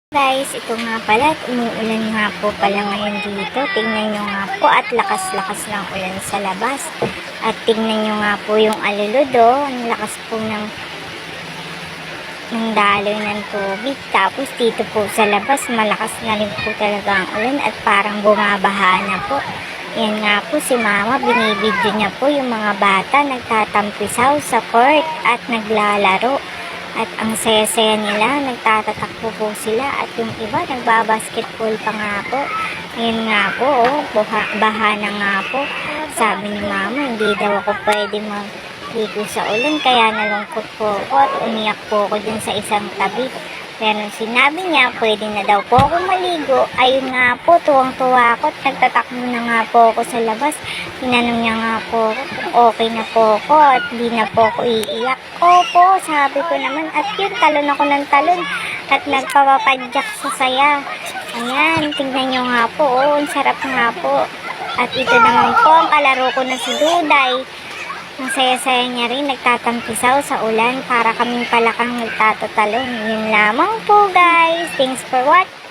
Guys, ito nga pala at umuulan nga po pala ngayon dito. Tingnan nyo nga po at lakas-lakas ng ulan sa labas. At tingnan nyo nga po yung aluludo. Ang lakas po ng daloy ng tubig. Tapos dito po sa labas, malakas na rin po talaga ang ulan at parang bumabaha na po. Yan nga po si mama, binibidyo niya po yung mga bata nagtatampisaw sa court at naglalaro. At ang saya-saya nila, nagtatatakbo po sila at yung iba nagbabasketball pa nga po. Ngayon nga po, baha na nga po. Sabi ni mama, hindi daw ako pwede magligo sa ulan kaya nalungkot po ako at umiyak po ako dun sa isang tabi. Pero sinabi niya, pwede na daw po ako maligo. Ayun nga po, tuwang-tuwa ako at nagtatakbo na nga po ako sa labas. Tinanong niya nga po kung okay na po ako at di na po ako iiyak. Opo, sabi ko naman. At yun, talon ako ng talon at nagpapapadyak sa saya. Ayan, tingnan niyo nga po. Oh, ang sarap nga po. At ito naman po, ang kalaro ko na si Duday. Ang saya-saya niya rin, nagtatampisaw sa ulan para kaming palakang nagtatatalon. Yun lamang po guys. Thanks for watching.